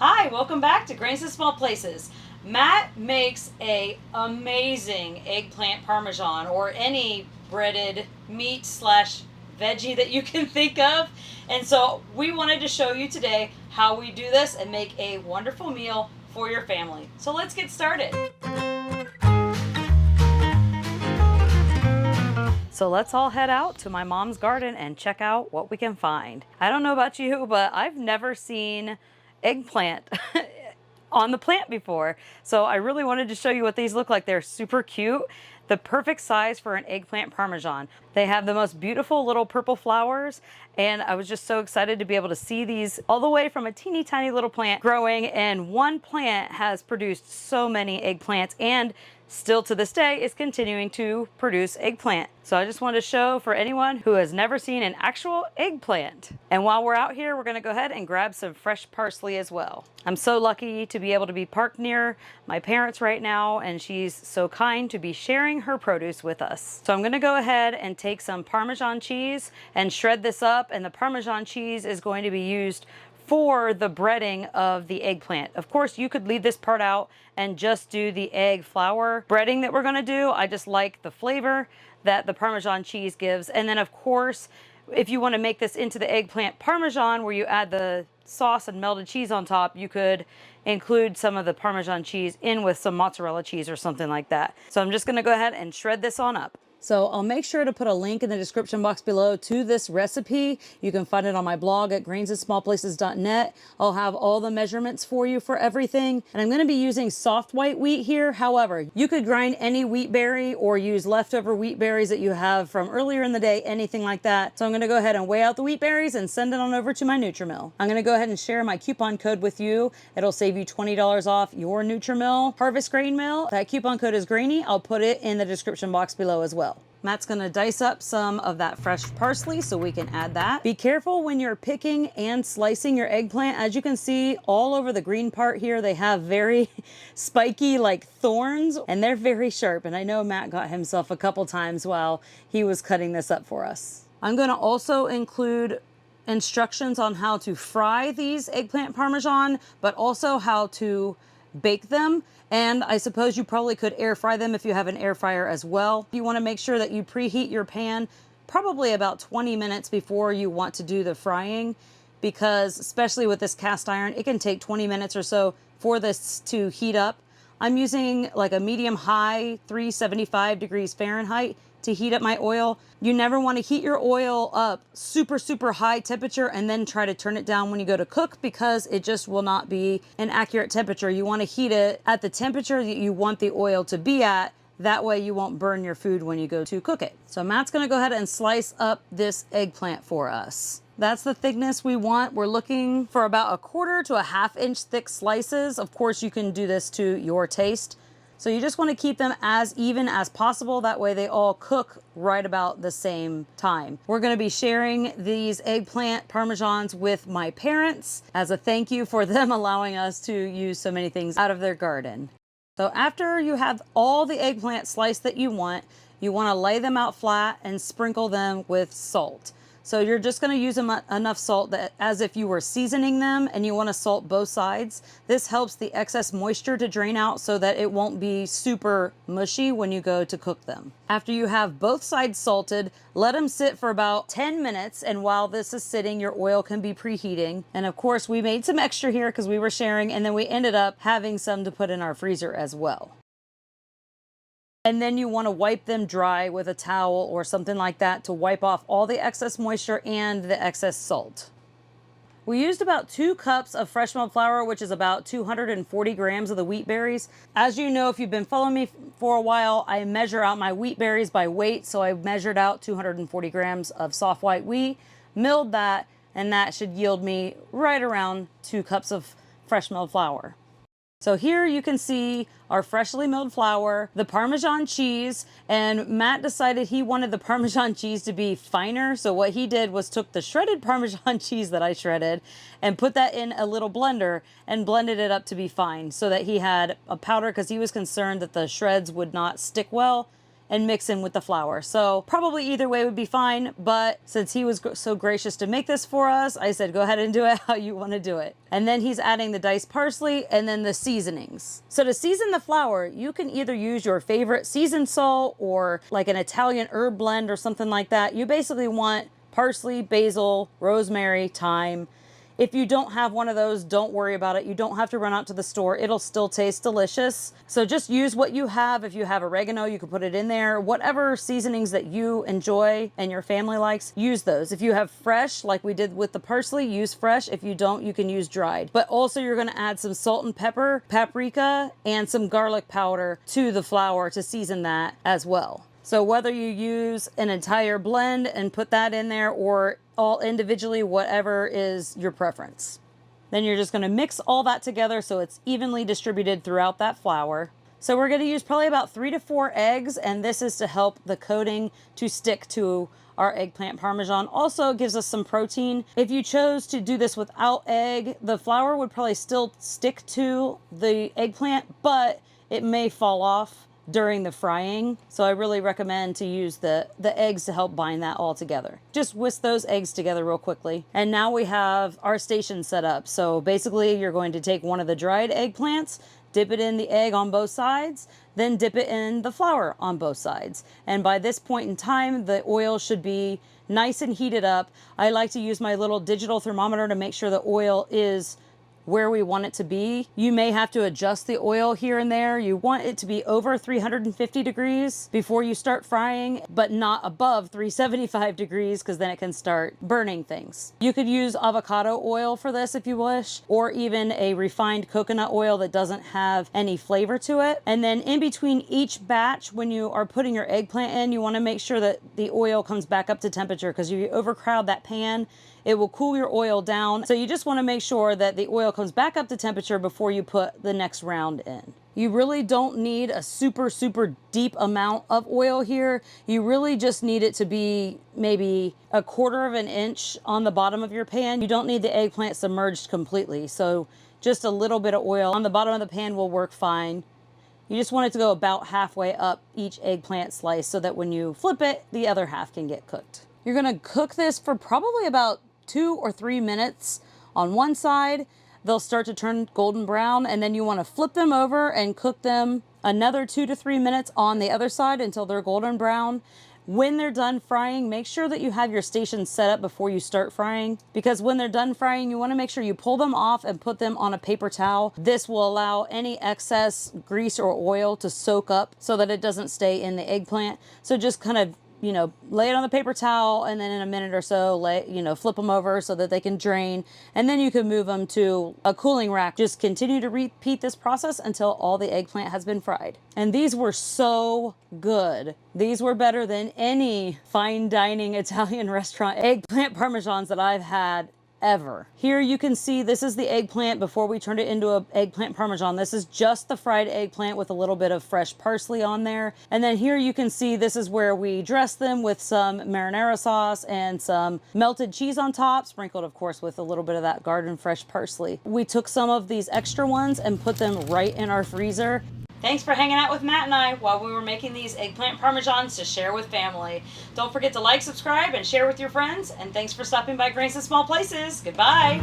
Hi, welcome back to Grains and Small Places. Matt makes a amazing eggplant parmesan or any breaded meat slash veggie that you can think of. And so we wanted to show you today how we do this and make a wonderful meal for your family. So let's get started. So let's all head out to my mom's garden and check out what we can find. I don't know about you, but I've never seen eggplant on the plant before. So I really wanted to show you what these look like. They're super cute. The perfect size for an eggplant parmesan. They have the most beautiful little purple flowers, and I was just so excited to be able to see these all the way from a teeny tiny little plant growing, and one plant has produced so many eggplants and still to this day is continuing to produce eggplant. So I just wanted to show for anyone who has never seen an actual eggplant. And while we're out here, we're gonna go ahead and grab some fresh parsley as well. I'm so lucky to be able to be parked near my parents right now, and she's so kind to be sharing her produce with us. So I'm gonna go ahead and take some Parmesan cheese and shred this up, and the Parmesan cheese is going to be used for the breading of the eggplant. Of course, you could leave this part out and just do the egg flour breading that we're gonna do. I just like the flavor that the Parmesan cheese gives. And then of course, if you wanna make this into the eggplant Parmesan where you add the sauce and melted cheese on top, you could include some of the Parmesan cheese in with some mozzarella cheese or something like that. So I'm just gonna go ahead and shred this on up. So I'll make sure to put a link in the description box below to this recipe. You can find it on my blog at grainsandsmallplaces.net. I'll have all the measurements for you for everything. And I'm going to be using soft white wheat here. However, you could grind any wheat berry or use leftover wheat berries that you have from earlier in the day, anything like that. So I'm going to go ahead and weigh out the wheat berries and send it on over to my Nutrimill. I'm going to go ahead and share my coupon code with you. It'll save you $20 off your Nutrimill Harvest Grain Mill. That coupon code is Grainy. I'll put it in the description box below as well. Matt's gonna dice up some of that fresh parsley so we can add that. Be careful when you're picking and slicing your eggplant. As you can see, all over the green part here, they have very spiky like thorns, and they're very sharp. And I know Matt got himself a couple times while he was cutting this up for us. I'm gonna also include instructions on how to fry these eggplant parmesan, but also how to bake them. And I suppose you probably could air fry them if you have an air fryer as well. You want to make sure that you preheat your pan probably about 20 minutes before you want to do the frying, because especially with this cast iron, it can take 20 minutes or so for this to heat up. I'm using like a medium high 375 degrees Fahrenheit to heat up my oil. You never want to heat your oil up super high temperature and then try to turn it down when you go to cook, because it just will not be an accurate temperature. You want to heat it at the temperature that you want the oil to be at. That way you won't burn your food when you go to cook it. So Matt's gonna go ahead and slice up this eggplant for us. That's the thickness we want. We're looking for about 1/4 to a 1/2 inch thick slices. Of course, you can do this to your taste. So you just want to keep them as even as possible. That way they all cook right about the same time. We're going to be sharing these eggplant parmesans with my parents as a thank you for them allowing us to use so many things out of their garden. So after you have all the eggplant sliced that you want to lay them out flat and sprinkle them with salt. So you're just going to use enough salt that as if you were seasoning them, and you want to salt both sides. This helps the excess moisture to drain out so that it won't be super mushy when you go to cook them. After you have both sides salted, let them sit for about 10 minutes. And while this is sitting, your oil can be preheating. And of course, we made some extra here because we were sharing, and then we ended up having some to put in our freezer as well. And then you want to wipe them dry with a towel or something like that to wipe off all the excess moisture and the excess salt. We used about 2 cups of fresh milled flour, which is about 240 grams of the wheat berries. As you know, if you've been following me for a while, I measure out my wheat berries by weight. So I measured out 240 grams of soft white wheat, milled that, and that should yield me right around 2 cups of fresh milled flour. So here you can see our freshly milled flour, the Parmesan cheese, and Matt decided he wanted the Parmesan cheese to be finer. So what he did was took the shredded Parmesan cheese that I shredded and put that in a little blender and blended it up to be fine so that he had a powder, because he was concerned that the shreds would not stick well and mix in with the flour. So probably either way would be fine, but since he was so gracious to make this for us, I said go ahead and do it how you want to do it. And then he's adding the diced parsley and then the seasonings. So to season the flour, you can either use your favorite seasoned salt or like an Italian herb blend or something like that. You basically want parsley, basil, rosemary, thyme. If you don't have one of those, don't worry about it. You don't have to run out to the store. It'll still taste delicious. So just use what you have. If you have oregano, you can put it in there. Whatever seasonings that you enjoy and your family likes, use those. If you have fresh, like we did with the parsley, use fresh. If you don't, you can use dried. But also you're gonna add some salt and pepper, paprika, and some garlic powder to the flour to season that as well. So whether you use an entire blend and put that in there or all individually, whatever is your preference. Then you're just gonna mix all that together so it's evenly distributed throughout that flour. So we're gonna use probably about 3 to 4 eggs, and this is to help the coating to stick to our eggplant parmesan. Also gives us some protein. If you chose to do this without egg, the flour would probably still stick to the eggplant, but it may fall off during the frying. So I really recommend to use the eggs to help bind that all together. Just whisk those eggs together real quickly. And now we have our station set up. So basically you're going to take one of the dried eggplants, dip it in the egg on both sides, then dip it in the flour on both sides. And by this point in time, the oil should be nice and heated up. I like to use my little digital thermometer to make sure the oil is where we want it to be. You may have to adjust the oil here and there. You want it to be over 350 degrees before you start frying, but not above 375 degrees because then it can start burning things. You could use avocado oil for this if you wish, or even a refined coconut oil that doesn't have any flavor to it. And then in between each batch, when you are putting your eggplant in, you want to make sure that the oil comes back up to temperature, because if you overcrowd that pan, it will cool your oil down. So you just want to make sure that the oil comes back up to temperature before you put the next round in. You really don't need a super deep amount of oil here. You really just need it to be maybe 1/4 of an inch on the bottom of your pan. You don't need the eggplant submerged completely. So just a little bit of oil on the bottom of the pan will work fine. You just want it to go about halfway up each eggplant slice so that when you flip it, the other half can get cooked. You're gonna cook this for probably about 2 or 3 minutes on one side. They'll start to turn golden brown, and then you want to flip them over and cook them another 2 to 3 minutes on the other side until they're golden brown. When they're done frying, make sure that you have your station set up before you start frying, because when they're done frying, you want to make sure you pull them off and put them on a paper towel. This will allow any excess grease or oil to soak up so that it doesn't stay in the eggplant. So just kind of, you know, lay it on the paper towel, and then in a minute or so, flip them over so that they can drain, and then you can move them to a cooling rack. Just continue to repeat this process until all the eggplant has been fried. And these were so good. These were better than any fine dining Italian restaurant eggplant parmesans that I've had ever. Here you can see this is the eggplant before we turned it into an eggplant parmesan. This is just the fried eggplant with a little bit of fresh parsley on there. And then here you can see this is where we dress them with some marinara sauce and some melted cheese on top, sprinkled of course with a little bit of that garden fresh parsley. We took some of these extra ones and put them right in our freezer. Thanks for hanging out with Matt and I while we were making these eggplant parmesans to share with family. Don't forget to like, subscribe, and share with your friends. And thanks for stopping by Grace in Small Places. Goodbye.